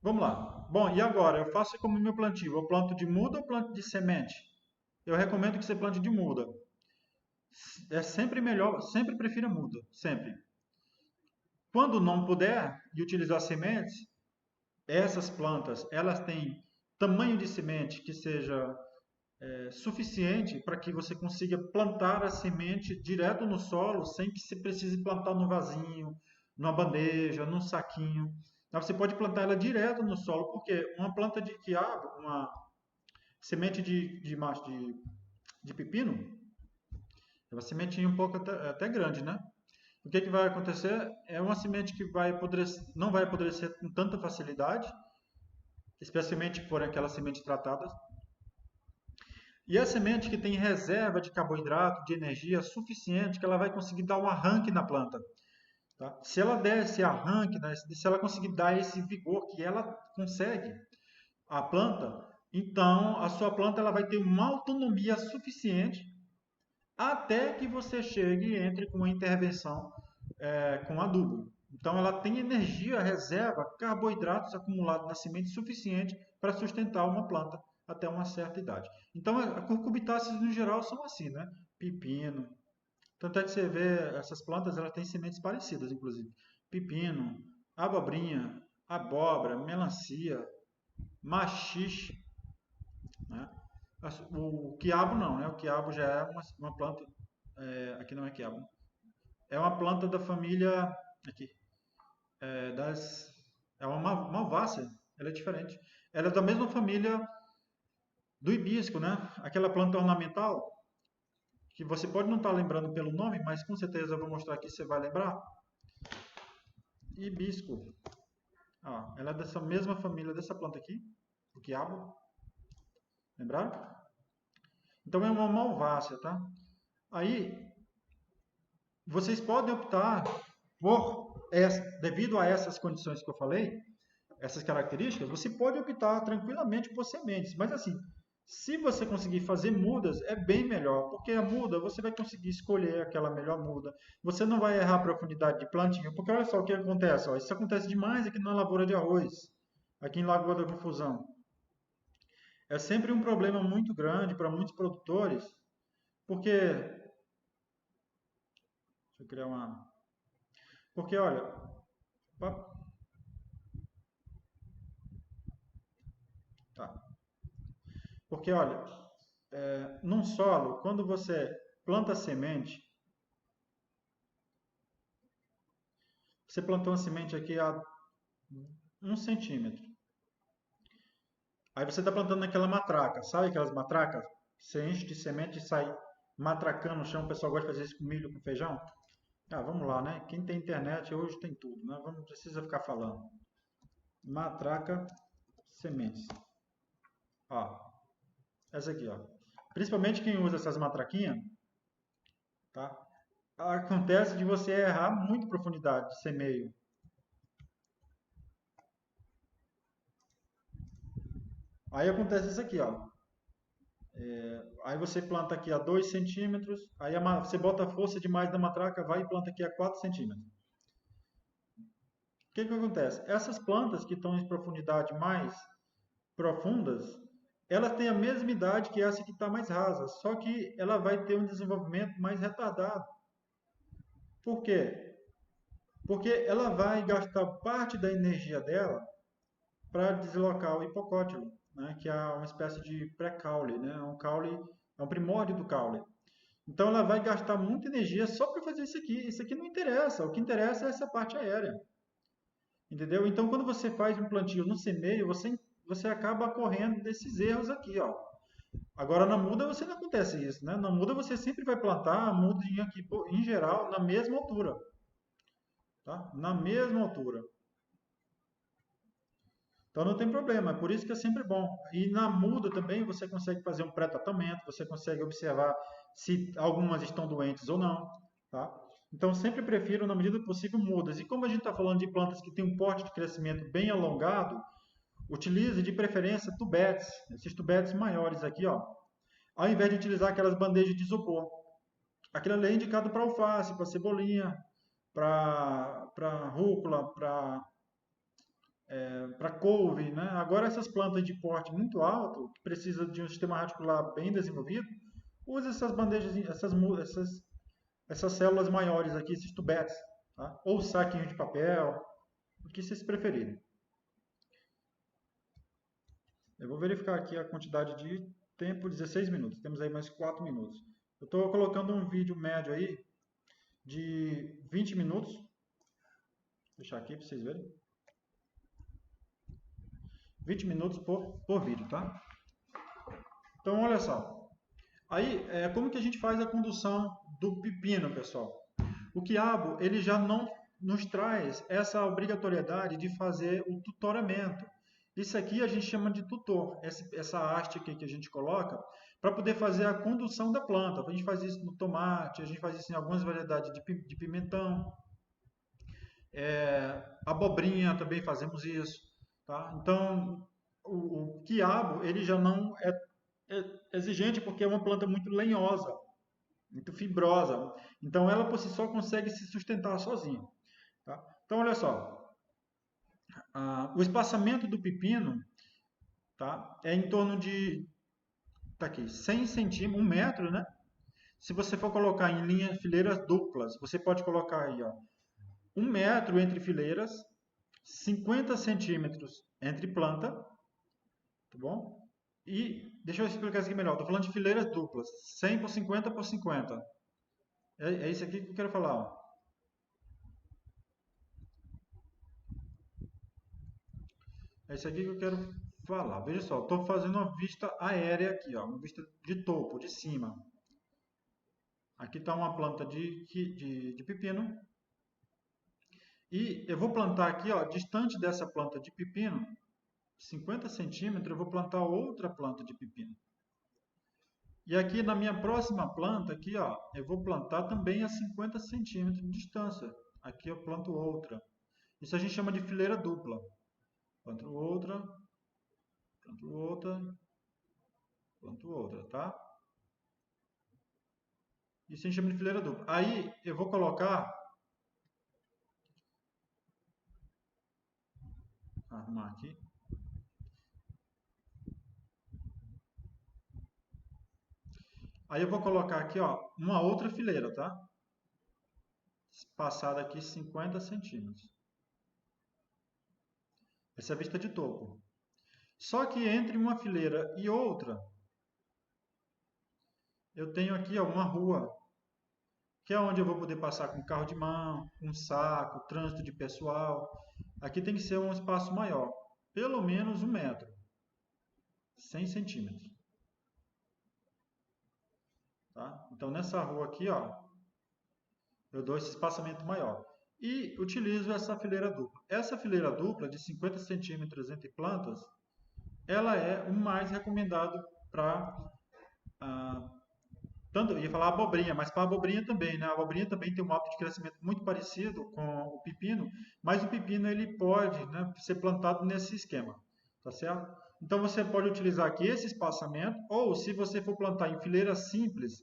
Vamos lá. Bom, e agora? Eu faço como meu plantio. Eu planto de muda ou planto de semente? Eu recomendo que você plante de muda. É sempre melhor, sempre prefiro a muda, sempre. Quando não puder e utilizar sementes, essas plantas, elas têm tamanho de semente que seja suficiente para que você consiga plantar a semente direto no solo, sem que você precise plantar no vasinho, numa bandeja, num saquinho. Então, você pode plantar ela direto no solo, porque uma planta de quiabo, uma semente de pepino, é uma sementinha um pouco até grande, né? O que vai acontecer é uma semente que não vai apodrecer com tanta facilidade, especialmente se for aquela semente tratada. E a semente que tem reserva de carboidrato, de energia suficiente, que ela vai conseguir dar um arranque na planta. Tá? Se ela der esse arranque, né, se ela conseguir dar esse vigor que ela consegue, a planta, então a sua planta ela vai ter uma autonomia suficiente até que você chegue e entre com uma intervenção com adubo. Então ela tem energia, reserva, carboidratos acumulados na semente suficiente para sustentar uma planta até uma certa idade. Então a cucurbitáceas no geral são assim, né? Pepino. Tanto é que você vê essas plantas, elas têm sementes parecidas, inclusive. Pepino, abobrinha, abóbora, melancia, maxixe, né? O quiabo não, né? O quiabo já é uma planta. Aqui não é quiabo. É uma planta da família. Aqui. É, das, é uma malvácea. Ela é diferente. Ela é da mesma família do hibisco, né? Aquela planta ornamental que você pode não estar lembrando pelo nome, mas com certeza eu vou mostrar aqui, você vai lembrar. Hibisco. Ah, ela é dessa mesma família dessa planta aqui, o quiabo. Lembraram? Então é uma malvácea, tá? Aí vocês podem optar devido a essas condições que eu falei, essas características, você pode optar tranquilamente por sementes. Mas assim, se você conseguir fazer mudas, é bem melhor, porque a muda você vai conseguir escolher aquela melhor muda. Você não vai errar a profundidade de plantio, porque olha só o que acontece. Ó, isso acontece demais aqui na lavoura de arroz, aqui em Lagoa da Confusão. É sempre um problema muito grande para muitos produtores, porque. Deixa eu criar uma. Porque, olha. Tá. Porque, olha, num solo, quando você planta semente, você plantou uma semente aqui a 1 centímetro. Aí você está plantando naquela matraca, sabe aquelas matracas? Você enche de semente e sai matracando no chão. O pessoal gosta de fazer isso com milho, com feijão. Ah, vamos lá, né? Quem tem internet hoje tem tudo, né? Não precisa ficar falando. Matraca, sementes. Ó, essa aqui, ó. Principalmente quem usa essas matraquinhas, tá? Acontece de você errar muito profundidade de semeio. Aí acontece isso aqui, ó. Aí você planta aqui a 2 centímetros, aí você bota a força demais da matraca, vai e planta aqui a 4 centímetros. O que que acontece? Essas plantas que estão em profundidade mais profundas, elas têm a mesma idade que essa que está mais rasa, só que ela vai ter um desenvolvimento mais retardado. Por quê? Porque ela vai gastar parte da energia dela para deslocar o hipocótilo, né, que é uma espécie de pré-caule, né, é um primórdio do caule. Então ela vai gastar muita energia só para fazer isso aqui. Isso aqui não interessa. O que interessa é essa parte aérea. Entendeu? Então quando você faz um plantio no semeio, você acaba correndo desses erros aqui, ó. Agora na muda você não acontece isso, né? Na muda você sempre vai plantar a mudinha aqui, em geral, na mesma altura, tá? Na mesma altura. Então não tem problema, é por isso que é sempre bom. E na muda também você consegue fazer um pré-tratamento, você consegue observar se algumas estão doentes ou não, tá? Então sempre prefiro, na medida do possível, mudas. E como a gente está falando de plantas que têm um porte de crescimento bem alongado, utilize de preferência tubetes, esses tubetes maiores aqui, ó. Ao invés de utilizar aquelas bandejas de isopor. Aquilo ali é indicado para alface, para cebolinha, para rúcula, para para couve, né? Agora essas plantas de porte muito alto, que precisa de um sistema radicular bem desenvolvido, use essas bandejas, essas células maiores aqui, esses tubetes, tá? Ou saquinho de papel, o que vocês preferirem. Eu vou verificar aqui a quantidade de tempo, 16 minutos. Temos aí mais 4 minutos. Eu estou colocando um vídeo médio aí de 20 minutos. Vou deixar aqui para vocês verem. 20 minutos por vídeo, tá? Então, olha só. Aí, como que a gente faz a condução do pepino, pessoal? O quiabo, ele já não nos traz essa obrigatoriedade de fazer o tutoramento. Isso aqui a gente chama de tutor, essa haste aqui que a gente coloca, para poder fazer a condução da planta. A gente faz isso no tomate, a gente faz isso em algumas variedades de pimentão, abobrinha também fazemos isso. Tá? Então, o quiabo, ele já não é exigente porque é uma planta muito lenhosa, muito fibrosa. Então, ela por si só consegue se sustentar sozinha. Tá? Então, olha só, o espaçamento do pepino, tá, é em torno de tá aqui, 100 centímetros, 1 metro, né? Se você for colocar em linhas, fileiras duplas, você pode colocar aí, ó, 1 metro entre fileiras, 50 centímetros entre planta, tá bom? E deixa eu explicar isso aqui melhor. Estou falando de fileiras duplas, 100 por 50 por 50. É isso aqui que eu quero falar. Ó. É isso aqui que eu quero falar. Veja só, estou fazendo uma vista aérea aqui, ó, uma vista de topo, de cima. Aqui está uma planta de pepino. E eu vou plantar aqui, ó, distante dessa planta de pepino, 50 centímetros, eu vou plantar outra planta de pepino. E aqui na minha próxima planta, aqui, ó, eu vou plantar também a 50 centímetros de distância. Aqui eu planto outra. Isso a gente chama de fileira dupla. Planto outra, planto outra, planto outra, tá? Isso a gente chama de fileira dupla. Aí eu vou colocar, arrumar aqui. Aí eu vou colocar aqui, ó, uma outra fileira, tá? Passada aqui 50 centímetros. Essa é a vista de topo. Só que entre uma fileira e outra, eu tenho aqui ó, uma rua, que é onde eu vou poder passar com carro de mão, um saco, trânsito de pessoal. Aqui tem que ser um espaço maior, pelo menos 1 metro, 100 centímetros. Tá? Então nessa rua aqui, ó, eu dou esse espaçamento maior. E utilizo essa fileira dupla. Essa fileira dupla de 50 centímetros entre plantas, ela é o mais recomendado para tanto, eu ia falar abobrinha, mas para a abobrinha também, né? A abobrinha também tem um hábito de crescimento muito parecido com o pepino, mas o pepino ele pode, né, ser plantado nesse esquema, tá certo? Então você pode utilizar aqui esse espaçamento, ou se você for plantar em fileiras simples,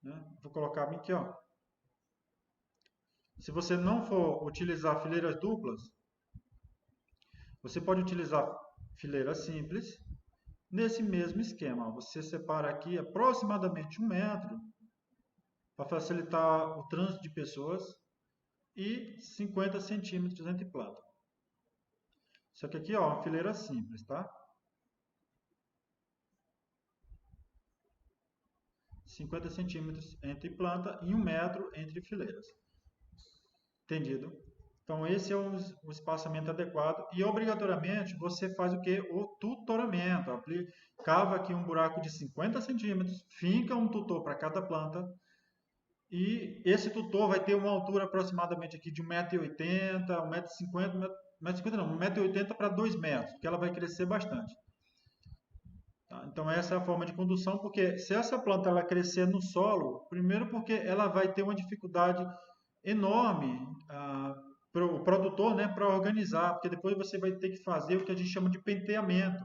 né, vou colocar aqui, ó. Se você não for utilizar fileiras duplas, você pode utilizar fileiras simples, nesse mesmo esquema. Você separa aqui aproximadamente 1 metro, para facilitar o trânsito de pessoas, e 50 centímetros entre planta. Só que aqui, ó, uma fileira simples, tá? 50 centímetros entre planta e 1 metro entre fileiras. Entendido? Então, esse é o espaçamento adequado. E, obrigatoriamente, você faz o que? O tutoramento. Cava aqui um buraco de 50 centímetros, finca um tutor para cada planta, e esse tutor vai ter uma altura aproximadamente aqui de 1,80m, 1,50m, 1,50m não, 1,80m para 2 metros, porque ela vai crescer bastante. Tá? Então essa é a forma de condução, porque se essa planta ela crescer no solo, primeiro porque ela vai ter uma dificuldade enorme para o produtor, né, para organizar, porque depois você vai ter que fazer o que a gente chama de penteamento.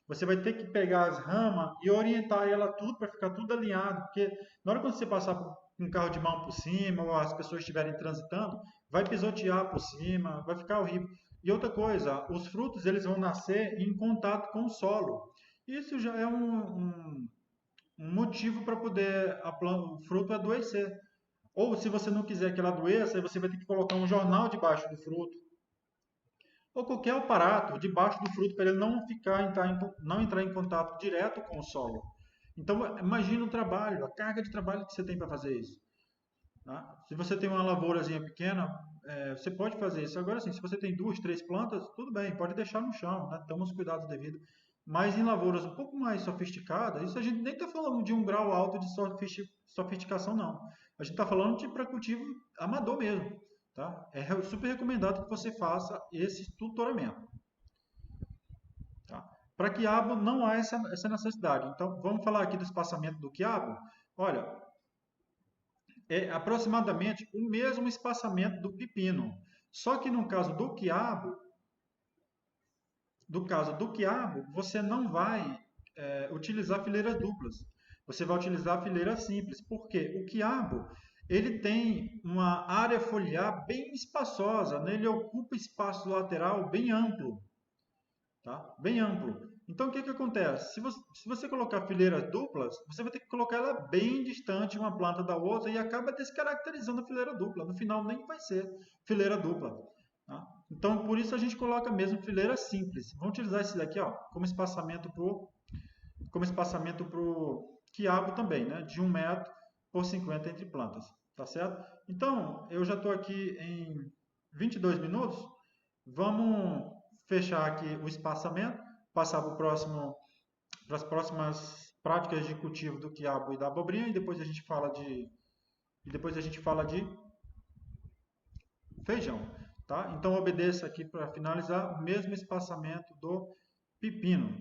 Você vai ter que pegar as ramas e orientar ela tudo para ficar tudo alinhado, porque na hora que você passar com um carro de mão por cima, ou as pessoas estiverem transitando, vai pisotear por cima, vai ficar horrível. E outra coisa, os frutos eles vão nascer em contato com o solo. Isso já é um motivo para poder o fruto adoecer. Ou se você não quiser que ela adoeça, aí você vai ter que colocar um jornal debaixo do fruto, ou qualquer aparato debaixo do fruto para ele não entrar em contato direto com o solo. Então, imagina o trabalho, a carga de trabalho que você tem para fazer isso. Tá? Se você tem uma lavourazinha pequena, você pode fazer isso. Agora, sim, se você tem duas, três plantas, tudo bem, pode deixar no chão, né? Toma os cuidados devidos. Mas em lavouras um pouco mais sofisticadas, isso a gente nem está falando de um grau alto de sofisticação, não. A gente está falando de para cultivo amador mesmo. Tá? É super recomendado que você faça esse tutoramento. Tá? Para quiabo não há essa necessidade. Então, vamos falar aqui do espaçamento do quiabo. Olha, é aproximadamente o mesmo espaçamento do pepino. Só que no caso do quiabo, você não vai utilizar fileiras duplas. Você vai utilizar fileiras simples. Porque o quiabo ele tem uma área foliar bem espaçosa, né? Ele ocupa espaço lateral bem amplo. Tá? Bem amplo. Então, o que acontece? Se você colocar fileiras duplas, você vai ter que colocar ela bem distante uma planta da outra e acaba descaracterizando a fileira dupla. No final, nem vai ser fileira dupla. Tá? Então, por isso a gente coloca mesmo fileira simples. Vamos utilizar esse daqui ó, como espaçamento pro quiabo também, né? De 1 metro por 50 entre plantas. Tá certo? Então, eu já estou aqui em 22 minutos. Vamos fechar aqui o espaçamento, passar para as próximas práticas de cultivo do quiabo e da abobrinha e depois a gente fala de feijão, tá? Então obedeça aqui para finalizar o mesmo espaçamento do pepino.